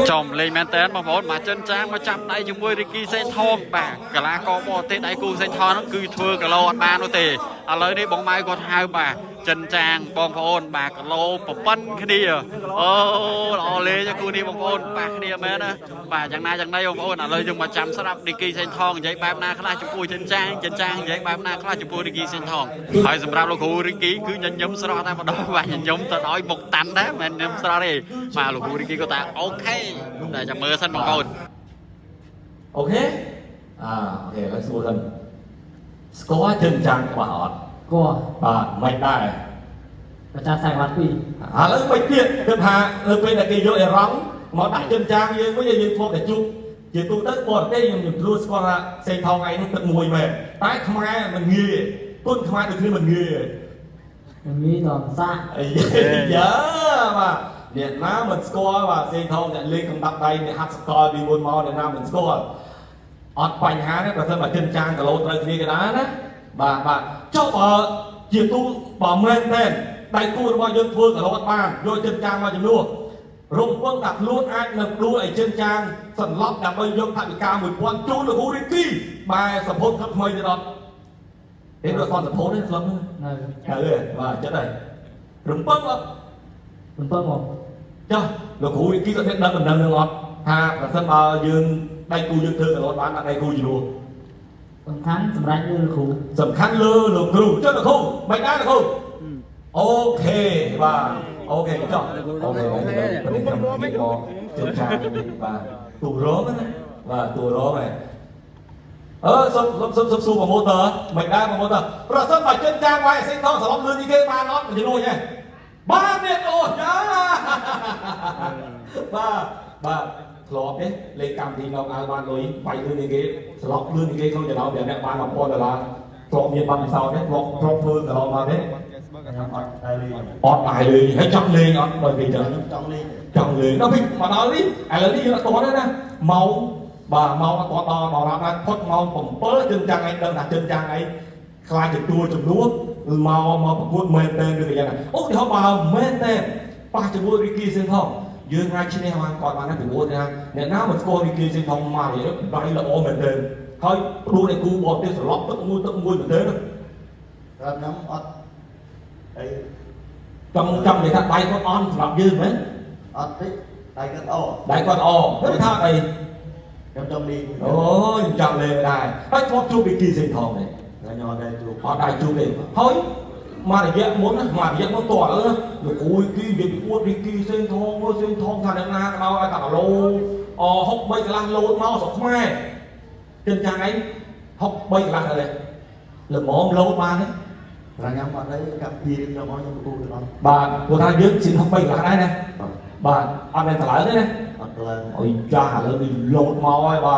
chồng lên men tén mà vốn mà chân trang mà chạm tay chúng tôi đi kia xe thon bà cả lá có bò tết đại cu xe thon nó cứ thưa cả lô ba nó tề à lấy đi bóng mai còn hai bà chân trang bom phôn bà cả lô bọc bắn cái đi à lo lê cho cô đi bom phôn bà cái đi mẹ đó bà chẳng nay bom phôn à lấy dùng mà chạm sát đi kia xe thon vậy ba na khai chúng tôi chân trang vậy ba na khai chúng tôi đi kia xe thon hỏi sầm ra lô cô đi kia cứ nhận nhóm sao ta mà đó và nhận nhóm ta nói một tấn đó mà nhóm sao đi mà lô cô đi kia có ta ok để cho mưa sân bóng phôn ok ok let's go then score chân trang của họ មិនដែរប្រចាំខ្សែវត្តពីឥឡូវមិនទៀតគិតថាពេលដែលគេយកអេរ៉ង់មកដាក់ចិនចាងយើងវិញយើងធ្លាប់តែជួបជាទូទៅបរទេសខ្ញុំទទួលស្គាល់ថាសេងថងឯងនោះទឹកមួយមែនតែខ្មែរមិនងាយគុណខ្មែរដូចគ្នាមិនងាយដល់សាក់យ៉ាបាទអ្នកណាមិនស្គាល់បាទសេងថងអ្នកលេងកំដាប់ដៃអ្នកហាត់សកលពីមុនមកអ្នកណាមិនស្គាល់អត់បញ្ហាទេប្រសិនបើចិនចាងគីឡូត្រូវគ្នាក៏ដែរណាបាទចុះបើជាទូបើមែនទេដៃគូរបស់យើងធ្វើក៏រត់បានយកចិនចាងមកចំនួនរំពឹងថាខ្លួនអាចនឹងដួលឲ្យចិនចាងសន្លប់ដើម្បីយកថវិកា 1000 ជូនលោកគ្រូរីគីបែរសភុតថ្មីទៅដល់ទេដូចគាត់សភុតទេស្លឹមនៅបាទចិត្តហើយរំពឹងមកចុះលោកគ្រូរីគីក៏ដឹងដំណឹងនឹងអត់ថាប្រសិនបើយើងដៃគូយើងធ្វើក៏រត់បានដៃគូចំនួនសំខាន់សម្រាប់លើលោកគ្រូសំខាន់លើលោកគ្រូចុះលោកគ្រូមិនដែរលោកគ្រូអូខេបាទអូខេចុះអូខេមិនមកជឿចាបាទទូរងណាបាទទូរងហ្នឹងសុំសួរប្រម៉ូទ័រមិនដែរប្រម៉ូទ័រប្រសិនបើចិនចាងវាយសេងថងសឡំលឿននេះគេបានអត់ជំនួយទេបានទៀតអូចាបាទធ្លាប់ទេលេខកម្មវិធីនៅឲ្យបានលុយបាយលឿននេះគេស្លប់លឿននេះគេក្នុងចំណោមអ្នកបាន$1000ធ្លាប់មានបានពិសោធន៍ទេធ្លាប់ធ្វើកន្លងមកទេខ្ញុំអត់ដែរលេងហើយចង់លេងអត់បើគេចឹងចង់លេងដល់ពេលមកដល់នេះឥឡូវនេះយើងអត់តទេណាម៉ោងបាទម៉ោងអត់តដល់ដល់ណាផុតម៉ោង7ជើងចាំងឯងដឹងថាជើងចាំងឯងខ្លាចទទួលចំនួនមកប្រកួតមែនទេឬក៏យ៉ាងណាអូទីហោបើមែនទេប៉ះជាមួយរីគីសិនផងយើងអាចឈ្នះបានគាត់បានណាពីព្រោះថាអ្នកណាមិនស្គាល់រីគីសិនផងមកនិយាយដៃល្អមែនទេហើយព្រោះឯគូបតទេសឡប់ទឹកមួយមែនទេខ្ញុំអត់អីចង់និយាយថាដៃគាត់អន់សម្រាប់យើងមែនអត់ទេដៃគាត់គាត់ថាអីខ្ញុំចង់លេងអូយចង់លេងដែរហើយធ្លាប់ជួបរីគីសិនផងទេខ្ញុំអត់ដែរជួបទេហើយមករយៈមុនតើលោកគ្រូគីនិយាយពីអួតរីគីសេងថងថាអ្នកណាក៏ដោយតែគីឡូហុក3កន្លះលោតមកស្រុកខ្មែរចិនចាំងឯងហុក3កន្លះទៅល្មមលោតបានទេខ្ញុំអត់ដែរកាប់ពីខ្ញុំមកខ្ញុំគូទៅអត់បាទព្រោះថាយើងស៊ីនហុក3កន្លះដែរណាបាទអត់មានតម្លើងទេណាអត់តម្លើងអុយចាស់ឥឡូវនេះលោតមកហើយបាទ